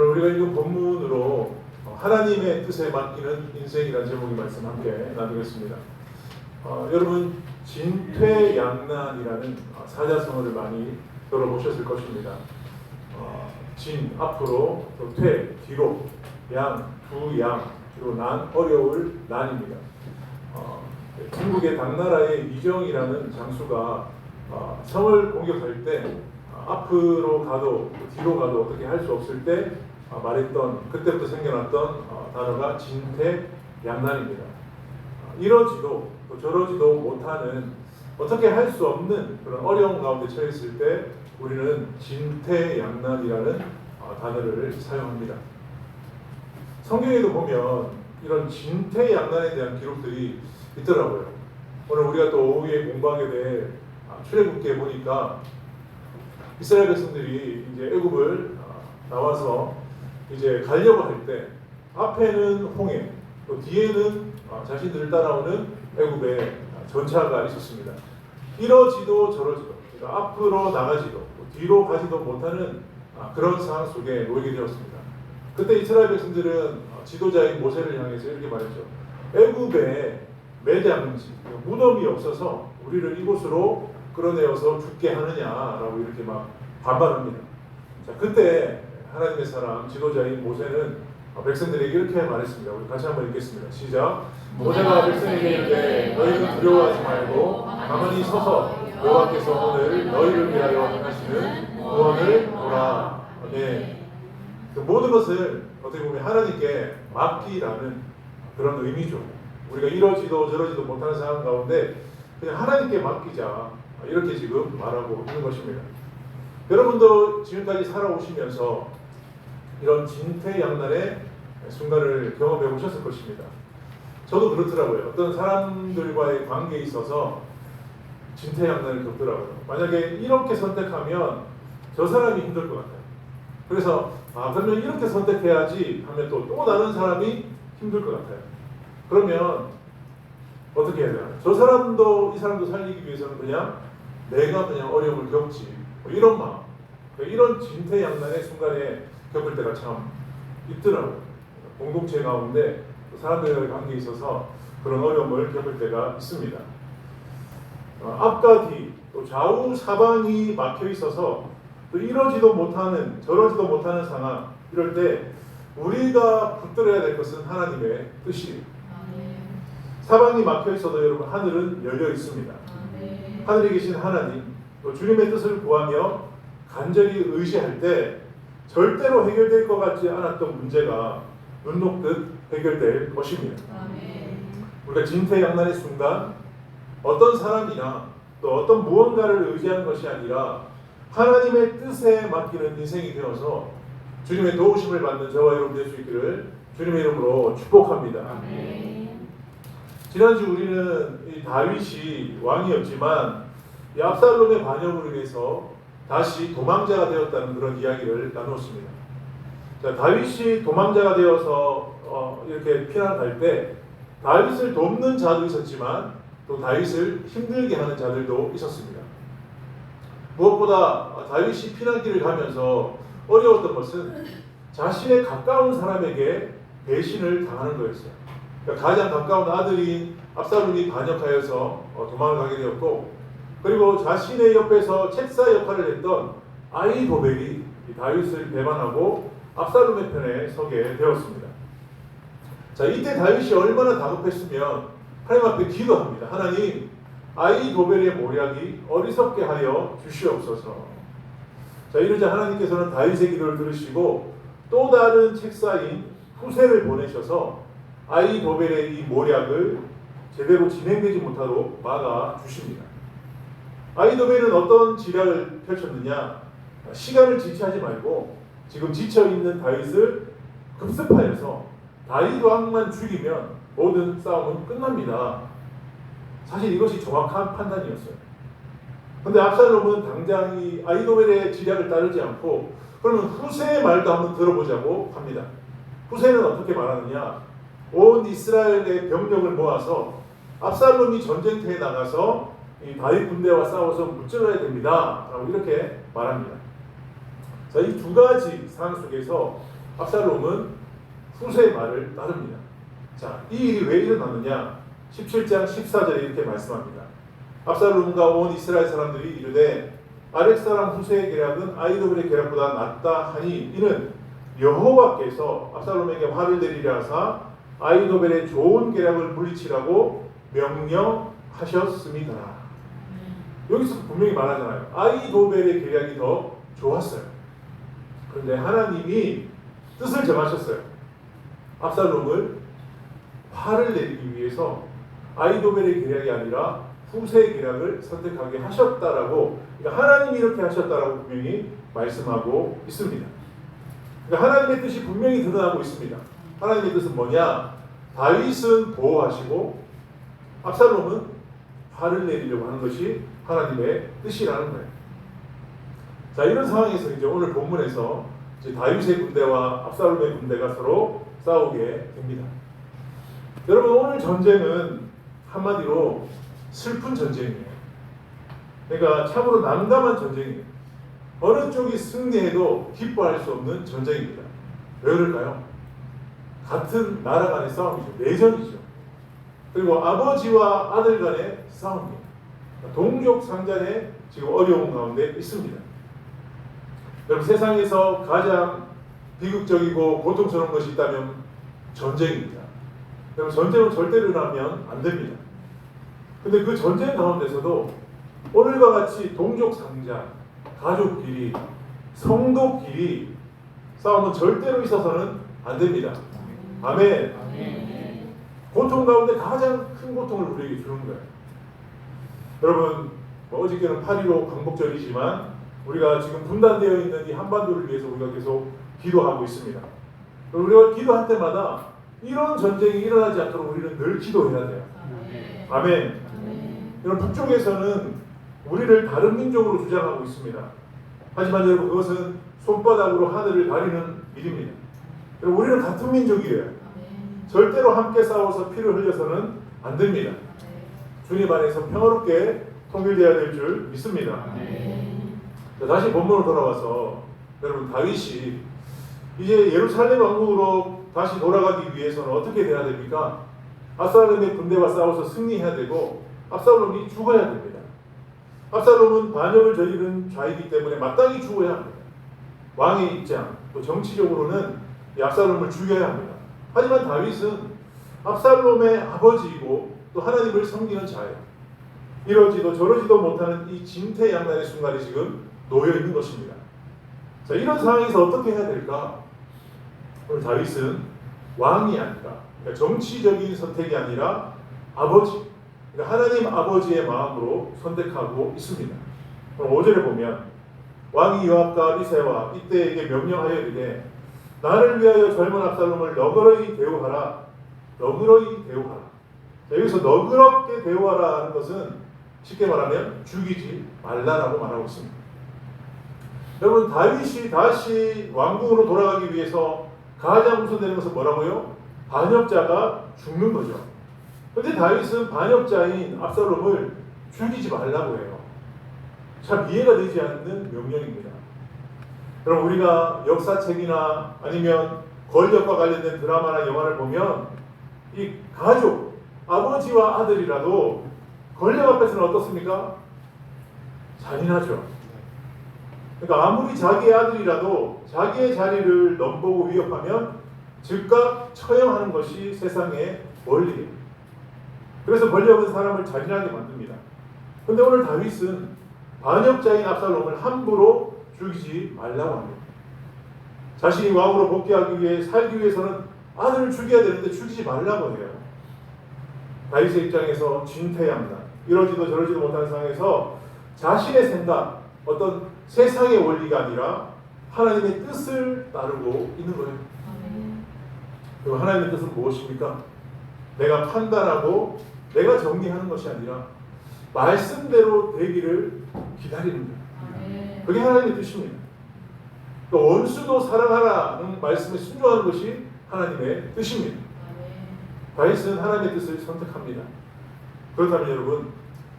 오늘 우리가 읽은 본문으로 하나님의 뜻에 맡기는 인생이라는 제목의 말씀 함께 나누겠습니다. 여러분 진퇴양난이라는 사자성어를 많이 들어보셨을 것입니다. 진 앞으로, 또 퇴 뒤로, 양 두 양, 그리고 난 어려울 난입니다. 중국의 당나라의 이정이라는 장수가 성을 공격할 때 앞으로 가도 뒤로 가도 어떻게 할 수 없을 때 말했던, 그때부터 생겨났던 단어가 진퇴양난입니다. 이러지도 또 저러지도 못하는, 어떻게 할 수 없는 그런 어려운 가운데 처했을 때 우리는 진퇴양난이라는 단어를 사용합니다. 성경에도 보면 이런 진퇴양난에 대한 기록들이 있더라고요. 오늘 우리가 또 오후에 공부하게 될 출애굽기에 보니까 이스라엘 백성들이 이제 애굽을 나와서 이제 가려고 할 때 앞에는 홍해, 또 뒤에는 자신들을 따라오는 애굽의 전차가 있었습니다. 이러지도 저러지도, 그러니까 앞으로 나가지도 뒤로 가지도 못하는 그런 상황 속에 놓이게 되었습니다. 그때 이스라엘 백성들은 지도자인 모세를 향해서 이렇게 말했죠. 애굽에 매장지, 무덤이 없어서 우리를 이곳으로 끌어내어서 죽게 하느냐라고 이렇게 막 반발합니다. 자, 그때 하나님의 사람 지도자인 모세는 백성들에게 이렇게 말했습니다. 우리 같이 한번 읽겠습니다. 시작. 모세가 백성에게 이르되 너희는 두려워하지 말고 가만히 서서 여호와께서 오늘 너희를 위하여 행하시는 구원을 보라. 네. 그 모든 것을 어떻게 보면 하나님께 맡기라는 그런 의미죠. 우리가 이러지도 저러지도 못하는 상황 가운데 그냥 하나님께 맡기자, 이렇게 지금 말하고 있는 것입니다. 여러분도 지금까지 살아오시면서 이런 진퇴양난의 순간을 경험해 보셨을 것입니다. 저도 그렇더라고요. 어떤 사람들과의 관계에 있어서 진퇴양난을 겪더라고요. 만약에 이렇게 선택하면 저 사람이 힘들 것 같아요. 그래서 그러면 이렇게 선택해야지 하면 또 다른 사람이 힘들 것 같아요. 그러면 어떻게 해야 되나? 저 사람도 이 사람도 살리기 위해서는 그냥 내가 그냥 어려움을 겪지, 이런 마음, 이런 진퇴양난의 순간에 겪을 때가 참 있더라고요. 공동체 가운데 사람들과의 관계에 있어서 그런 어려움을 겪을 때가 있습니다. 앞과 뒤, 또 좌우 사방이 막혀 있어서 또 이러지도 못하는 저러지도 못하는 상황, 이럴 때 우리가 붙들어야 될 것은 하나님의 뜻이에요. 사방이 막혀 있어도 여러분 하늘은 열려 있습니다. 하늘에 계신 하나님, 또 주님의 뜻을 구하며 간절히 의지할 때 절대로 해결될 것 같지 않았던 문제가 눈 녹듯 해결될 것입니다. 우리가 진퇴양난의 순간 어떤 사람이나 또 어떤 무언가를 의지하는 것이 아니라 하나님의 뜻에 맡기는 인생이 되어서 주님의 도우심을 받는 저와 여러분 될 수 있기를 주님의 이름으로 축복합니다. 지난주 우리는 이 다윗이 왕이었지만 이 압살롬의 반역으로 인해서 다시 도망자가 되었다는 그런 이야기를 나누었습니다. 자, 다윗이 도망자가 되어서 이렇게 피난갈 때 다윗을 돕는 자도 있었지만 또 다윗을 힘들게 하는 자들도 있었습니다. 무엇보다 다윗이 피난길을 가면서 어려웠던 것은 자신의 가까운 사람에게 배신을 당하는 거였어요. 그러니까 가장 가까운 아들인 압살롬이 반역하여서 도망을 가게 되었고, 그리고 자신의 옆에서 책사 역할을 했던 아히도벨이 다윗을 배반하고 압살롬의 편에 서게 되었습니다. 자, 이때 다윗이 얼마나 다급했으면 하나님 앞에 기도합니다. 하나님, 아히도벨의 모략이 어리석게 하여 주시옵소서. 자, 이러자 하나님께서는 다윗의 기도를 들으시고 또 다른 책사인 후세를 보내셔서 아히도벨의 이 모략을 제대로 진행되지 못하도록 막아 주십니다. 아히도벨은 어떤 지략을 펼쳤느냐? 시간을 지체하지 말고 지금 지쳐있는 다윗을 급습하여서 다윗 왕만 죽이면 모든 싸움은 끝납니다. 사실 이것이 정확한 판단이었어요. 그런데 압살롬은 당장 이 아히도벨의 지략을 따르지 않고 그러면 후세의 말도 한번 들어보자고 합니다. 후세는 어떻게 말하느냐? 온 이스라엘의 병력을 모아서 압살롬이 전쟁터에 나가서 이 다윗 군대와 싸워서 무찔러야 됩니다. 라고 이렇게 말합니다. 자, 이 두 가지 상황 속에서 압살롬은 후세의 말을 따릅니다. 자, 이 일이 왜 일어나느냐? 17장 14절에 이렇게 말씀합니다. 압살롬과 온 이스라엘 사람들이 이르되 아렉 사람 후세의 계략은 아히도벨의 계략보다 낫다 하니 이는 여호와께서 압살롬에게 화를 내리려 하사 아히도벨의 좋은 계략을 물리치라고 명령하셨습니다. 여기서 분명히 말하잖아요. 아히도벨의 계략이 더 좋았어요. 그런데 하나님이 뜻을 정하셨어요. 압살롬을 화를 내리기 위해서 아히도벨의 계략이 아니라 후세의 계략을 선택하게 하셨다라고, 그러니까 하나님이 이렇게 하셨다라고 분명히 말씀하고 있습니다. 그러니까 하나님의 뜻이 분명히 드러나고 있습니다. 하나님의 뜻은 뭐냐? 다윗은 보호하시고 압살롬은 화를 내리려고 하는 것이 하나님의 뜻이라는 거예요. 자, 이런 상황에서 이제 오늘 본문에서 이제 다윗의 군대와 압살롬의 군대가 서로 싸우게 됩니다. 여러분, 오늘 전쟁은 한마디로 슬픈 전쟁이에요. 그러니까 참으로 난감한 전쟁이에요. 어느 쪽이 승리해도 기뻐할 수 없는 전쟁입니다. 왜 그럴까요? 같은 나라 간의 싸움이죠. 내전이죠. 그리고 아버지와 아들 간의 싸움입니다. 동족 상잔의 지금 어려운 가운데 있습니다. 여러분, 세상에서 가장 비극적이고 고통스러운 것이 있다면 전쟁입니다. 여러분, 전쟁은 절대로 일어나면 안 됩니다. 근데 그 전쟁 가운데서도 오늘과 같이 동족 상잔, 가족끼리, 성도끼리 싸움은 절대로 있어서는 안 됩니다. 아멘. 고통 가운데 가장 큰 고통을 우리에게 주는 거예요. 여러분, 어저께는 8.15 광복절이지만 우리가 지금 분단되어 있는 이 한반도를 위해서 우리가 계속 기도하고 있습니다. 우리가 기도할 때마다 이런 전쟁이 일어나지 않도록 우리는 늘 기도해야 돼요. 아멘. 여러분, 북쪽에서는 우리를 다른 민족으로 주장하고 있습니다. 하지만 여러분, 그것은 손바닥으로 하늘을 가리는 일입니다. 여러분, 우리는 같은 민족이에요. 절대로 함께 싸워서 피를 흘려서는 안 됩니다. 주님 안에서 평화롭게 통일되어야 될 줄 믿습니다. 자, 다시 본문으로 돌아와서 여러분, 다윗이 이제 예루살렘 왕국으로 다시 돌아가기 위해서는 어떻게 돼야 됩니까? 압살롬의 군대와 싸워서 승리해야 되고 압살롬이 죽어야 됩니다. 압살롬은 반역을 저지른 자이기 때문에 마땅히 죽어야 합니다. 왕의 입장, 또 정치적으로는 이 압살롬을 죽여야 합니다. 하지만 다윗은 압살롬의 아버지이고 또 하나님을 섬기는 자예요. 이러지도 저러지도 못하는 이 진퇴양난의 순간이 지금 놓여 있는 것입니다. 자, 이런 상황에서 어떻게 해야 될까? 오늘 다윗은 왕이 아니라, 그러니까 정치적인 선택이 아니라 아버지, 그러니까 하나님 아버지의 마음으로 선택하고 있습니다. 5절에 보면 왕이 요압과 아비새와 이때에게 명령하여 이르되 나를 위하여 젊은 압살롬을 너그러이 대우하라. 너그러이 대우하라. 자, 여기서 너그럽게 대우하라 하는 것은 쉽게 말하면 죽이지 말라라고 말하고 있습니다. 여러분, 다윗이 다시 왕궁으로 돌아가기 위해서 가장 우선되는 것은 뭐라고요? 반역자가 죽는 거죠. 그런데 다윗은 반역자인 압살롬을 죽이지 말라고 해요. 참 이해가 되지 않는 명령입니다. 그럼 우리가 역사책이나 아니면 권력과 관련된 드라마나 영화를 보면 이 가족, 아버지와 아들이라도 권력 앞에서는 어떻습니까? 잔인하죠. 그러니까 아무리 자기의 아들이라도 자기의 자리를 넘보고 위협하면 즉각 처형하는 것이 세상의 원리예요. 그래서 권력은 사람을 잔인하게 만듭니다. 그런데 오늘 다윗은 반역자인 압살롬을 함부로 죽이지 말라고 합니다. 자신이 왕으로 복귀하기 위해 살기 위해서는 아들을 죽여야 되는데 죽이지 말라고 해요. 다윗의 입장에서 진퇴양난, 이러지도 저러지도 못하는 상황에서 자신의 생각, 어떤 세상의 원리가 아니라 하나님의 뜻을 따르고 있는 거예요. 그리고 하나님의 뜻은 무엇입니까? 내가 판단하고 내가 정리하는 것이 아니라 말씀대로 되기를 기다리는 거예요. 그게 하나님의 뜻입니다. 또 원수도 사랑하라는 말씀에 순종하는 것이 하나님의 뜻입니다. 다윗은 하나님의 뜻을 선택합니다. 그렇다면 여러분,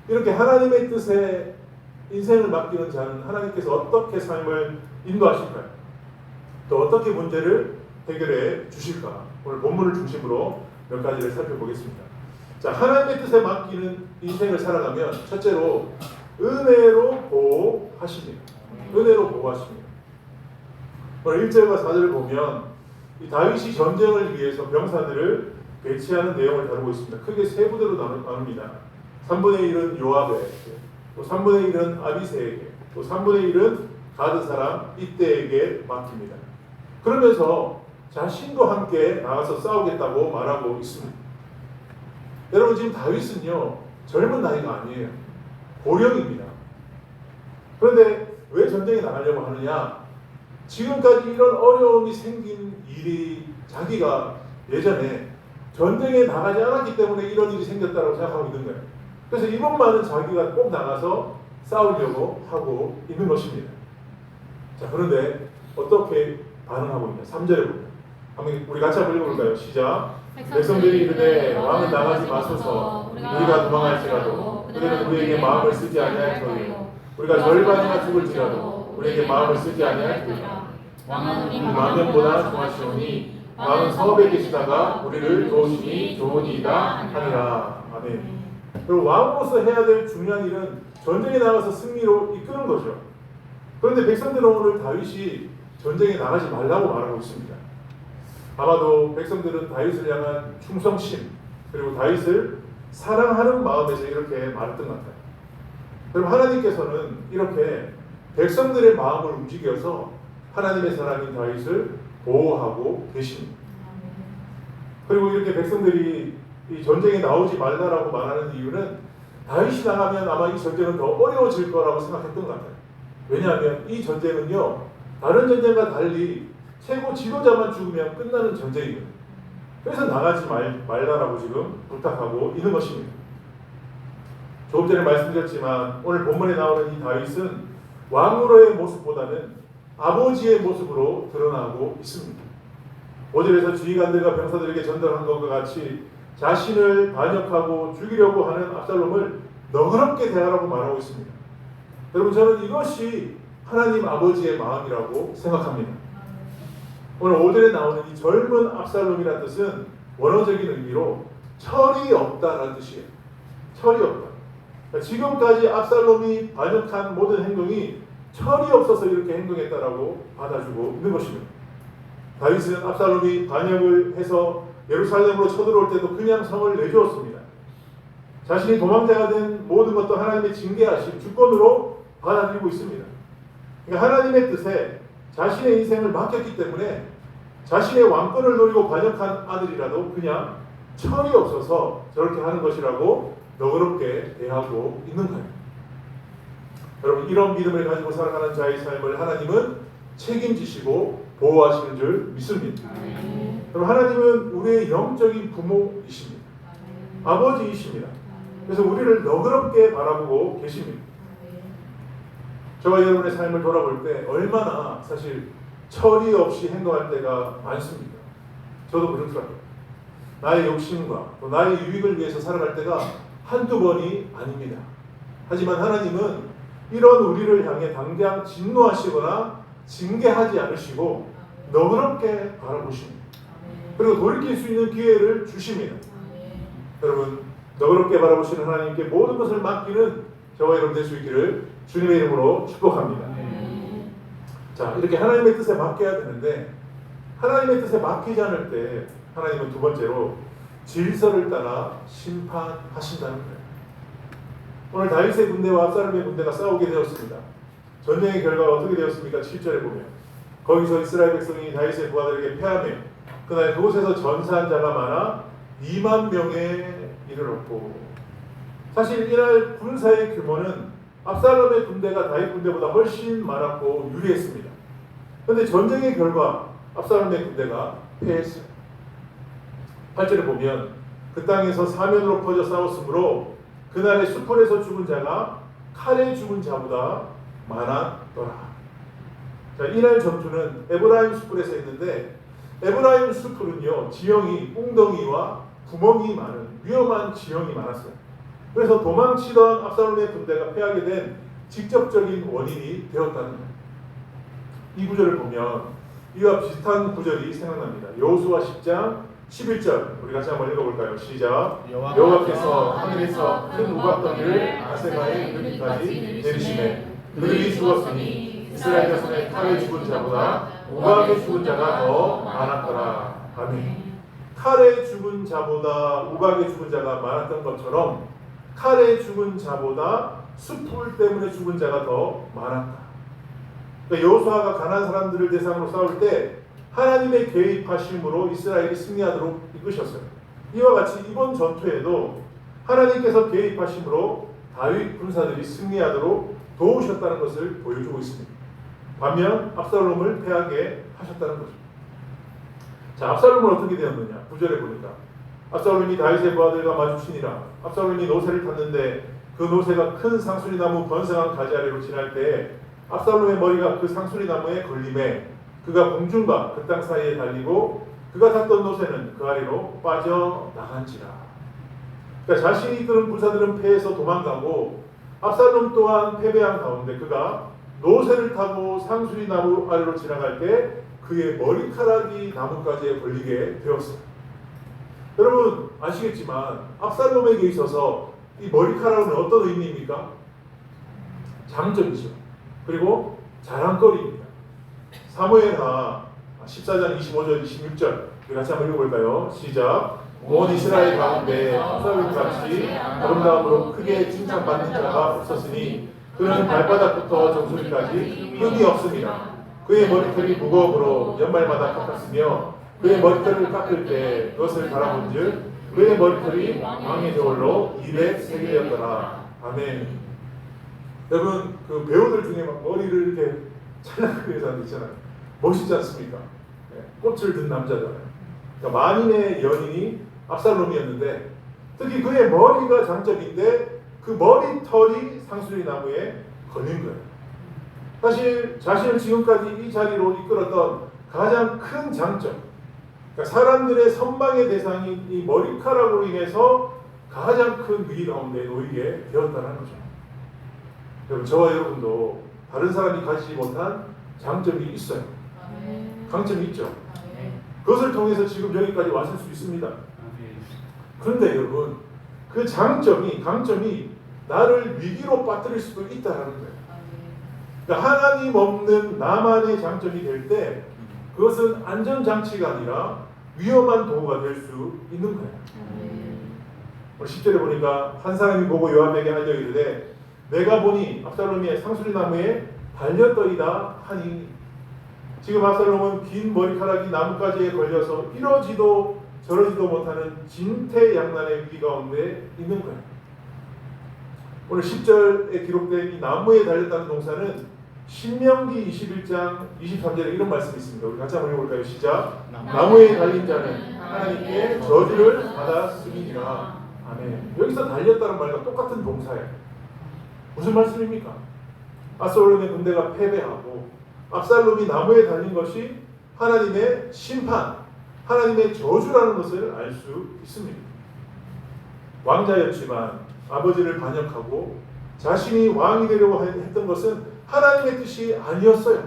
이렇게 하나님의 뜻에 인생을 맡기는 자는 하나님께서 어떻게 삶을 인도하실까요? 또 어떻게 문제를 해결해 주실까? 오늘 본문을 중심으로 몇 가지를 살펴보겠습니다. 자, 하나님의 뜻에 맡기는 인생을 살아가면 첫째로 은혜로 보호하십니다. 은혜로 보호하십니다. 오늘 1절과 4절을 보면 이 다윗이 전쟁을 위해서 병사들을 배치하는 내용을 다루고 있습니다. 크게 세 부대로 나눕니다. 3분의 1은 요압에게, 또 3분의 1은 아비새에게, 또 3분의 1은 가드 사람 이때에게 맡깁니다. 그러면서 자신도 함께 나가서 싸우겠다고 말하고 있습니다. 여러분, 지금 다윗은요 젊은 나이가 아니에요. 고령입니다. 그런데 왜 전쟁에 나가려고 하느냐? 지금까지 이런 어려움이 생긴 일이 자기가 예전에 전쟁에 나가지 않았기 때문에 이런 일이 생겼다고 생각하고 있는 거예요. 그래서 이번만은 자기가 꼭 나가서 싸우려고 하고 있는 것입니다. 자, 그런데 어떻게 반응하고 있냐? 3절에 보면 한번 우리 같이 한번 읽어볼까요? 시작. 백성들이 이르되 왕은 나가지 마소서, 우리가 도망할지라도 그들은 우리에게 마음을 쓰지 아니할 터이요, 우리가 절반이나 죽을지라도 우리에게 마음을 쓰지 아니할 터이라. 왕은 우리 만명보다 중하시오니 왕은 성읍에 계시다가 우리를 도우시니 좋으니이다 하니라. 아멘. 그리고 왕으로서 해야 될 중요한 일은 전쟁에 나가서 승리로 이끄는 거죠. 그런데 백성들은 오늘 다윗이 전쟁에 나가지 말라고 말하고 있습니다. 아마도 백성들은 다윗을 향한 충성심, 그리고 다윗을 사랑하는 마음에서 이렇게 말했던 것 같아요. 그럼 하나님께서는 이렇게 백성들의 마음을 움직여서 하나님의 사람인 다윗을 보호하고 계십니다. 그리고 이렇게 백성들이 이 전쟁에 나오지 말라라고 말하는 이유는 다윗이 나가면 아마 이 전쟁은 더 어려워질 거라고 생각했던 것 같아요. 왜냐하면 이 전쟁은요 다른 전쟁과 달리 최고 지도자만 죽으면 끝나는 전쟁이거든요. 그래서 나가지 말라라고 지금 부탁하고 있는 것입니다. 조금 전에 말씀드렸지만 오늘 본문에 나오는 이 다윗은 왕으로의 모습보다는 아버지의 모습으로 드러나고 있습니다. 5절에서 지휘관들과 병사들에게 전달한 것과 같이 자신을 반역하고 죽이려고 하는 압살롬을 너그럽게 대하라고 말하고 있습니다. 여러분, 저는 이것이 하나님 아버지의 마음이라고 생각합니다. 오늘 5절에 나오는 이 젊은 압살롬이라는 뜻은 원어적인 의미로 철이 없다라는 뜻이에요. 철이 없다. 그러니까 지금까지 압살롬이 반역한 모든 행동이 철이 없어서 이렇게 행동했다라고 받아주고 있는 것입니다. 다윗은 압살롬이 반역을 해서 예루살렘으로 쳐들어올 때도 그냥 성을 내주었습니다. 자신이 도망자가 된 모든 것도 하나님의 징계하신 주권으로 받아들이고 있습니다. 그러니까 하나님의 뜻에 자신의 인생을 맡겼기 때문에 자신의 왕권을 노리고 반역한 아들이라도 그냥 철이 없어서 저렇게 하는 것이라고 너그럽게 대하고 있는 거예요. 여러분, 이런 믿음을 가지고 살아가는 자의 삶을 하나님은 책임지시고 보호하시는 줄 믿습니다. 그럼 하나님은 우리의 영적인 부모이십니다. 아버지이십니다. 그래서 우리를 너그럽게 바라보고 계십니다. 저와 여러분의 삶을 돌아볼 때 얼마나 사실 철이 없이 행동할 때가 많습니다. 저도 그렇더라고요. 나의 욕심과 또 나의 유익을 위해서 살아갈 때가 한두 번이 아닙니다. 하지만 하나님은 이런 우리를 향해 당장 진노하시거나 징계하지 않으시고 너그럽게 바라보십니다. 그리고 돌이킬 수 있는 기회를 주십니다. 여러분, 너그럽게 바라보시는 하나님께 모든 것을 맡기는 저와 여러분 될 수 있기를 주님의 이름으로 축복합니다. 자, 이렇게 하나님의 뜻에 맡겨야 되는데 하나님의 뜻에 맡기지 않을 때 하나님은 두 번째로 질서를 따라 심판하신다는 거예요. 오늘 다윗의 군대와 압살롬의 군대가 싸우게 되었습니다. 전쟁의 결과가 어떻게 되었습니까? 7절에 보면 거기서 이스라엘 백성이 다윗의 부하들에게 패하며 그날 그곳에서 전사한 자가 많아 2만 명에 이르렀고, 사실 이날 군사의 규모는 압살롬의 군대가 다윗 군대보다 훨씬 많았고 유리했습니다. 그런데 전쟁의 결과 압살롬의 군대가 패했어요. 8절에 보면 그 땅에서 사면으로 퍼져 싸웠으므로 그날의 수풀에서 죽은 자가 칼에 죽은 자보다 많았더라. 자, 이날 전투는 에브라임 수풀에서 했는데 에브라임 수풀은요 지형이 웅덩이와 구멍이 많은 위험한 지형이 많았어요. 그래서 도망치던 압살롬의 군대가 패하게 된 직접적인 원인이 되었다는 거예요. 이 구절을 보면 이와 비슷한 구절이 생각납니다. 여호수아 10장 11절 우리 같이 한번 읽어볼까요? 시작. 여호와께서 하늘에서 큰 우박덩이를 아세마에 이르기까지 내리시매 그들이 죽었으니 이스라엘 자손의 칼에 죽은 자보다 우박에 죽은 자가 더 많았더라. 아멘. 칼에 죽은 자보다 우박에 죽은 자가 많았던 것처럼 칼에 죽은 자보다 숯불 때문에 죽은 자가 더 많았다. 그러니까 여호수아가 가나안 사람들을 대상으로 싸울 때 하나님의 개입하심으로 이스라엘이 승리하도록 이끄셨어요. 이와 같이 이번 전투에도 하나님께서 개입하심으로 다윗 군사들이 승리하도록 도우셨다는 것을 보여주고 있습니다. 반면 압살롬을 패하게 하셨다는 거죠. 자, 압살롬은 어떻게 되었느냐? 9절에 보니까 압살롬이 다윗의 부하들과 마주치니라. 압살롬이 노새를 탔는데 그 노새가 큰 상수리나무 번성한 가지 아래로 지날 때 압살롬의 머리가 그 상수리나무에 걸림에 그가 공중과 그 땅 사이에 달리고 그가 탔던 노새는 그 아래로 빠져나간지라. 그러니까 자신이 이끄는 군사들은 패해서 도망가고 압살롬 또한 패배한 가운데 그가 노새를 타고 상수리나무 아래로 지나갈 때 그의 머리카락이 나뭇가지에 걸리게 되었어요. 여러분 아시겠지만 압살롬에게 있어서 이 머리카락은 어떤 의미입니까? 장점이죠. 그리고 자랑거리입니다. 사무엘하 14장 25절 26절 우리 같이 한번 읽어볼까요? 시작. 온 이스라엘 가운데 압살롬같이 아름다움으로 크게 칭찬받는 자가 없었으니 그는 발바닥부터 정수리까지 흠이 없습니다. 그의 머리털이 무거움으로 연말마다 깎았으며 그의 머리털을 깎을 때 그것을 바라본즉 그의 머리털이 왕의 저울로 200세겔이었더라. 아멘. 여러분 그 배우들 중에 막 머리를 이렇게 찰랑하게 해서 하는 있잖아요. 멋있지 않습니까? 네, 꽃을 든 남자잖아요. 그러니까 만인의 연인이 압살롬이었는데 특히 그의 머리가 장점인데 그 머리털이 상수리 나무에 걸린 거예요. 사실 자신을 지금까지 이 자리로 이끌었던 가장 큰 장점, 그러니까 사람들의 선망의 대상인 이 머리카락으로 인해서 가장 큰 위기 가운데 놓이게 되었다는 거죠. 여러분 저와 여러분도 다른 사람이 가지지 못한 장점이 있어요. 강점이 있죠. 그것을 통해서 지금 여기까지 왔을 수 있습니다. 그런데 여러분 그 강점이 나를 위기로 빠뜨릴 수도 있다는 거예요. 그러니까 하나님 없는 나만의 장점이 될 때 그것은 안전장치가 아니라 위험한 도구가 될 수 있는 거예요. 오늘 10절에 보니까 한 사람이 보고 요압에게 알려 이르되 내가 보니 압살롬이 상수리 나무에 달렸더이다 하니 지금 압살롬은 긴 머리카락이 나뭇가지에 걸려서 이러지도 저러지도 못하는 진퇴양난의 위기 가운데 있는 거예요. 오늘 10절에 기록된 이 나무에 달렸다는 동사는 신명기 21장 23절에 이런 말씀이 있습니다. 우리 같이 한번 읽어볼까요? 시작. 나무에 달린 자는 하나님께 저주를 받았음이니라. 아멘. 여기서 달렸다는 말과 똑같은 동사예요. 무슨 말씀입니까? 압살롬의 군대가 패배하고 압살롬이 나무에 달린 것이 하나님의 심판, 하나님의 저주라는 것을 알 수 있습니다. 왕자였지만 아버지를 반역하고 자신이 왕이 되려고 했던 것은 하나님의 뜻이 아니었어요.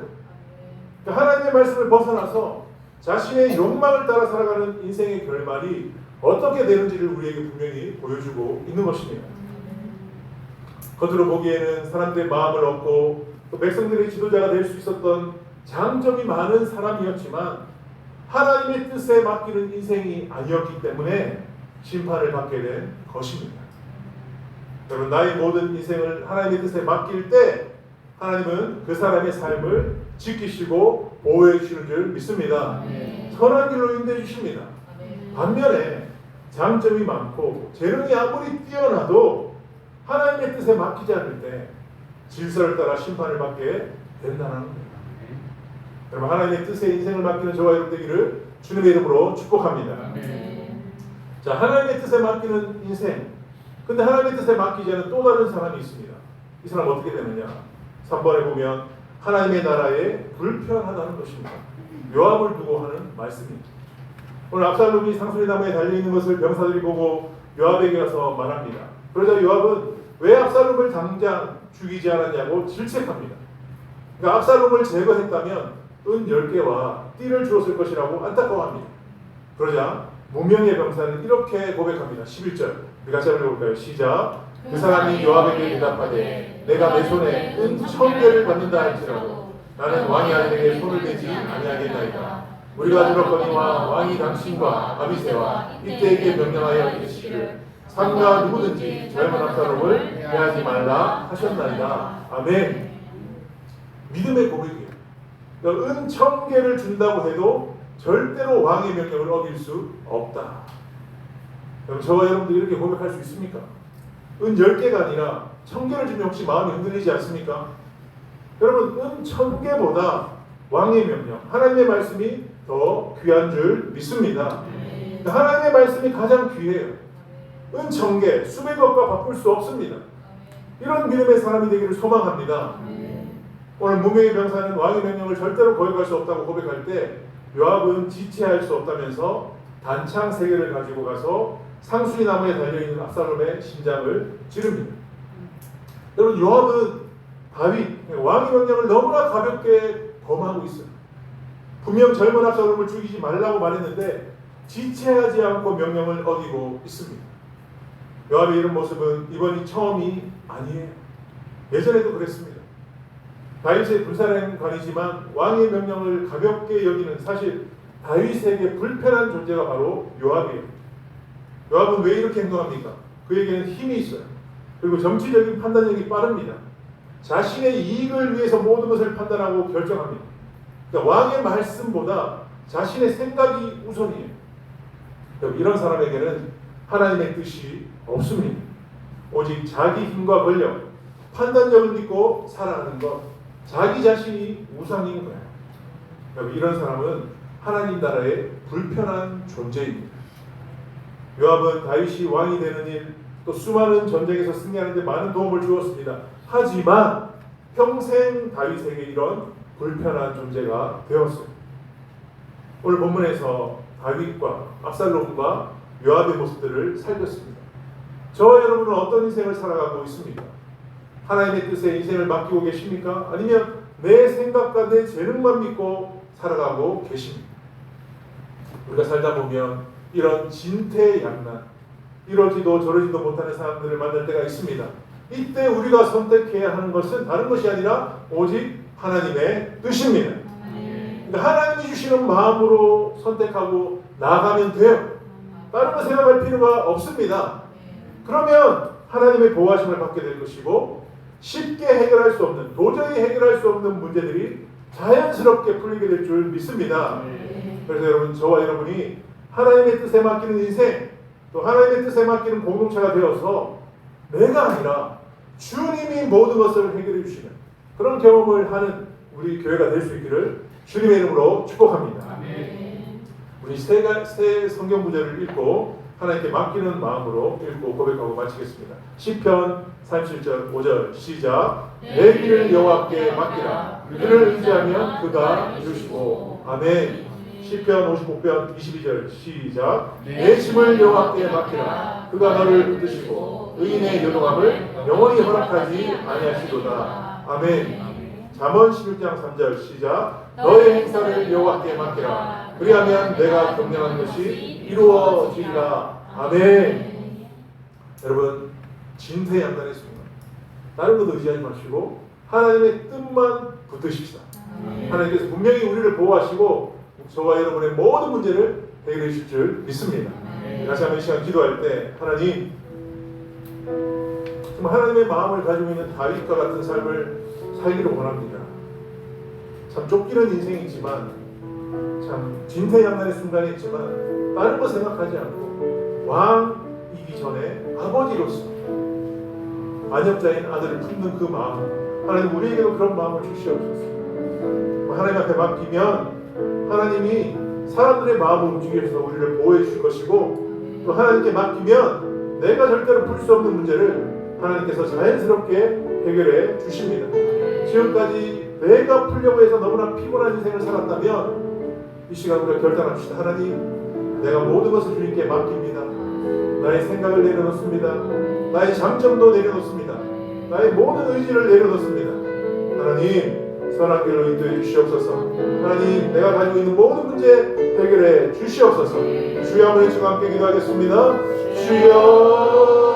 그러니까 하나님의 말씀을 벗어나서 자신의 욕망을 따라 살아가는 인생의 결말이 어떻게 되는지를 우리에게 분명히 보여주고 있는 것입니다. 겉으로 보기에는 사람들의 마음을 얻고 또 백성들의 지도자가 될 수 있었던 장점이 많은 사람이었지만 하나님의 뜻에 맡기는 인생이 아니었기 때문에 심판을 받게 된 것입니다. 여러분 나의 모든 인생을 하나님의 뜻에 맡길 때 하나님은 그 사람의 삶을 지키시고 보호해 주시는 줄 믿습니다. 선한 길로 인도해 주십니다. 반면에 장점이 많고 재능이 아무리 뛰어나도 하나님의 뜻에 맡기지 않을 때 질서를 따라 심판을 받게 된다는 겁니다. 여러분 하나님의 뜻에 인생을 맡기는 저와 여러분 되기를 주님의 이름으로 축복합니다. 자, 하나님의 뜻에 맡기는 인생. 근데 하나님의 뜻에 맡기지 않은 또 다른 사람이 있습니다. 이 사람 어떻게 되느냐? 3번에 보면 하나님의 나라에 불편하다는 것입니다. 요압을 두고 하는 말씀입니다. 오늘 압살롬이 상수리 나무에 달려있는 것을 병사들이 보고 요압에게 가서 말합니다. 그러자 요압은 왜 압살롬을 당장 죽이지 않았냐고 질책합니다. 그러니까 압살롬을 제거했다면 은 10개와 띠를 주었을 것이라고 안타까워합니다. 그러자 무명의 병사는 이렇게 고백합니다. 11절 우리 같이 한번 읽어볼까요? 시작. 그 사람이 요압에게 대답하되 내가 내 손에 은 1000개를 받는다 할지라도 나는 왕이 아들에게 손을 대지 아니하겠나이다. 우리가 들었거니와 왕이 당신과 아비새와 이때에게 명령하여 이르시기를 삼가 누구든지 젊은 압살롬을 해하지 말라 하셨나이다. 아멘. 믿음의 고백이에요. 은 1000개를 준다고 해도 절대로 왕의 명령을 어길 수 없다. 여러분, 저와 여러분들이 이렇게 고백할 수 있습니까? 은 10개가 아니라 1000개를 주면 혹시 마음이 흔들리지 않습니까? 여러분, 은 1000개보다 왕의 명령, 하나님의 말씀이 더 귀한 줄 믿습니다. 하나님의 말씀이 가장 귀해요. 은 1000개, 수백억과 바꿀 수 없습니다. 이런 믿음의 사람이 되기를 소망합니다. 오늘 무명의 병사는 왕의 명령을 절대로 거역할 수 없다고 고백할 때 요압은 지체할 수 없다면서 단창 3개를 가지고 가서 상수리 나무에 달려있는 압살롬의 심장을 찌릅니다. 여러분, 요압은 다윗 왕의 명령을 너무나 가볍게 범하고 있어요. 분명 젊은 압살롬을 죽이지 말라고 말했는데 지체하지 않고 명령을 어기고 있습니다. 요압의 이런 모습은 이번이 처음이 아니에요. 예전에도 그랬습니다. 다윗의 군사령관이지만 왕의 명령을 가볍게 여기는 사실 다윗에게 불편한 존재가 바로 요압이에요. 요압은 왜 이렇게 행동합니까? 그에게는 힘이 있어요. 그리고 정치적인 판단력이 빠릅니다. 자신의 이익을 위해서 모든 것을 판단하고 결정합니다. 그러니까 왕의 말씀보다 자신의 생각이 우선이에요. 이런 사람에게는 하나님의 뜻이 없습니다. 오직 자기 힘과 권력, 판단력을 믿고 살아가는 것, 자기 자신이 우상인 거예요. 이런 사람은 하나님 나라의 불편한 존재입니다. 요압은 다윗이 왕이 되는 일, 또 수많은 전쟁에서 승리하는 데 많은 도움을 주었습니다. 하지만 평생 다윗에게 이런 불편한 존재가 되었어요. 오늘 본문에서 다윗과 압살롬과 요압의 모습들을 살폈습니다. 저와 여러분은 어떤 인생을 살아가고 있습니까? 하나님의 뜻에 인생을 맡기고 계십니까? 아니면 내 생각과 내 재능만 믿고 살아가고 계십니까? 우리가 살다 보면 이런 진퇴양난, 이러지도 저러지도 못하는 사람들을 만날 때가 있습니다. 이때 우리가 선택해야 하는 것은 다른 것이 아니라 오직 하나님의 뜻입니다. 그러니까 하나님이 주시는 마음으로 선택하고 나아가면 돼요. 다른 거 생각할 필요가 없습니다. 그러면 하나님의 보호하심을 받게 될 것이고 쉽게 해결할 수 없는, 도저히 해결할 수 없는 문제들이 자연스럽게 풀리게 될 줄 믿습니다. 그래서 여러분, 저와 여러분이 하나님의 뜻에 맡기는 인생, 또 하나님의 뜻에 맡기는 공동체가 되어서 내가 아니라 주님이 모든 것을 해결해 주시는 그런 경험을 하는 우리 교회가 될 수 있기를 주님의 이름으로 축복합니다. 우리 세 성경 구절을 읽고 하나님께 맡기는 마음으로 읽고 고백하고 마치겠습니다. 시편 37절 5절 시작. 내 길을 여호와께 맡기라. 그를 의지하면 그가 이루시고. 아멘. 시편 55편 22절 시작. 내 짐을 여호와께 맡기라. 그가 너를 붙드시고 의인의 요동함을 영원히 허락하지 아니하시도다. 아멘. 잠언 16장 3절 시작. 너의 행사를 여호와께 맡기라. 그리하면 내가 경영한 것이 이루어지리라. 아멘. 여러분, 진퇴양난의 순간 다른 것 의지하지 마시고 하나님의 뜻만 붙드십시다. 하나님께서 분명히 우리를 보호하시고 저와 여러분의 모든 문제를 해결해 주실 줄 믿습니다. 다시 한번 이 시간 기도할 때 하나님, 정말 하나님의 마음을 가지고 있는 다윗과 같은 삶을 살기를 원합니다. 참 쫓기는 인생이지만, 참 진퇴양난의 순간이 있지만 다른 거 생각하지 않고 왕이기 전에 아버지로서 안역자인 아들을 품는 그 마음, 하나님 우리에게도 그런 마음을 주시옵소서. 하나님 앞에 맡기면 하나님이 사람들의 마음을 움직여서 우리를 보호해 주실 것이고, 또 하나님께 맡기면 내가 절대로 풀 수 없는 문제를 하나님께서 자연스럽게 해결해 주십니다. 지금까지 내가 풀려고 해서 너무나 피곤한 인생을 살았다면 이 시간 우리가 결단합시다. 하나님, 내가 모든 것을 주님께 맡깁니다. 나의 생각을 내려놓습니다. 나의 장점도 내려놓습니다. 나의 모든 의지를 내려놓습니다. 하나님, 선한 길로 인도해 주시옵소서. 하나님, 내가 가지고 있는 모든 문제 해결해 주시옵소서. 주여 한번 지금 함께 기도하겠습니다. 주여.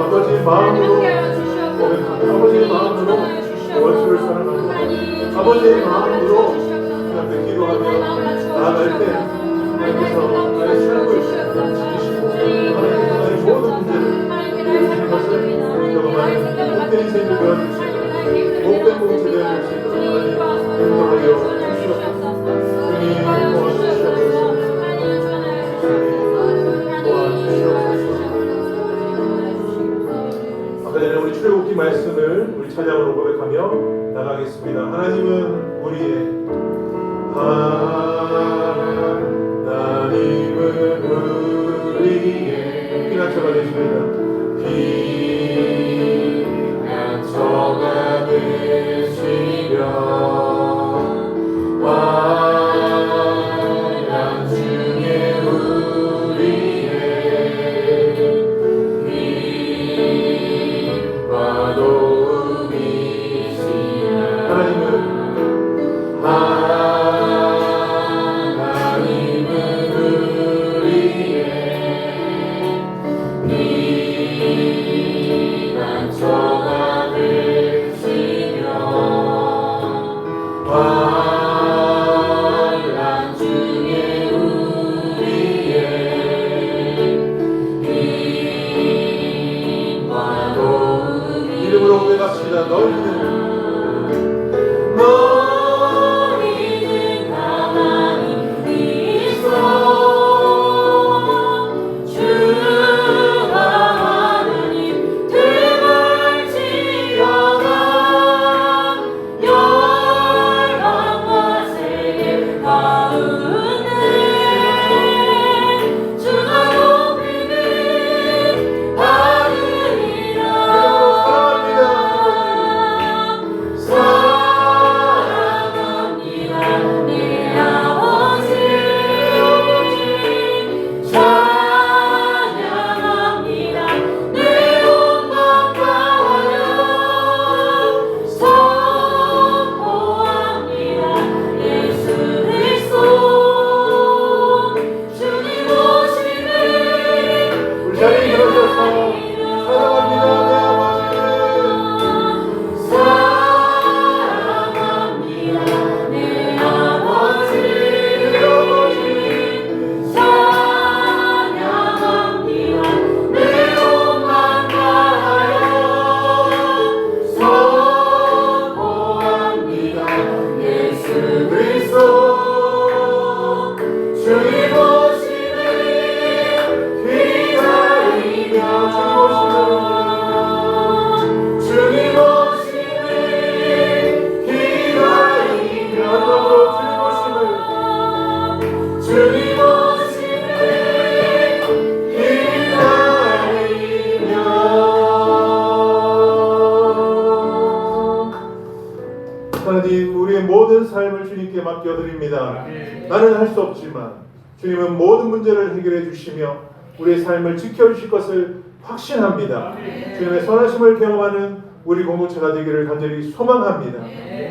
아버지의 마음으로 아버지의 마음으로 원수를 사랑하고 아버지의 마음으로 그냥 기도하며 나아갈 때 하나님께서 나의 삶을 지키시고 하나님께서 나의 모든 문제를 해주시는 것을 경험하는 복된 인생을 되어주시고 복된 공동체 되어주시고 하나님 인도하여 주시옵소서. 주님 도와주시옵소서. 아까 전에 우리 출애굽기 말씀을 우리 찬양으로 고백하며 나가겠습니다. 하나님은 우리의 피난처가 되십니다. 피난처가 되시며 하나님, 우리의 모든 삶을 주님께 맡겨드립니다. 나는 할 수 없지만 주님은 모든 문제를 해결해 주시며 우리의 삶을 지켜주실 것을 확신합니다. 주님의 선하심을 경험하는 우리 공동체가 되기를 간절히 소망합니다.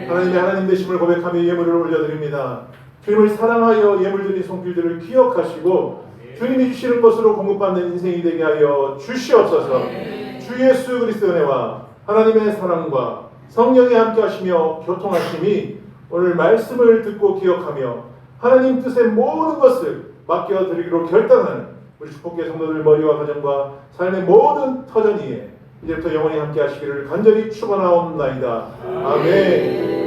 하나님의 하나님 되심을 고백하며 예물을 올려드립니다. 주님을 사랑하여 예물 드린 손길들을 기억하시고 주님이 주시는 것으로 공급받는 인생이 되게 하여 주시옵소서. 주 예수 그리스도의 은혜와 하나님의 사랑과 성령이 함께 하시며 교통하심이 오늘 말씀을 듣고 기억하며 하나님 뜻의 모든 것을 맡겨드리기로 결단하는 우리 축복계 성도들 머리와 가정과 삶의 모든 터전 위에 이제부터 영원히 함께 하시기를 간절히 축원하옵나이다. 아멘.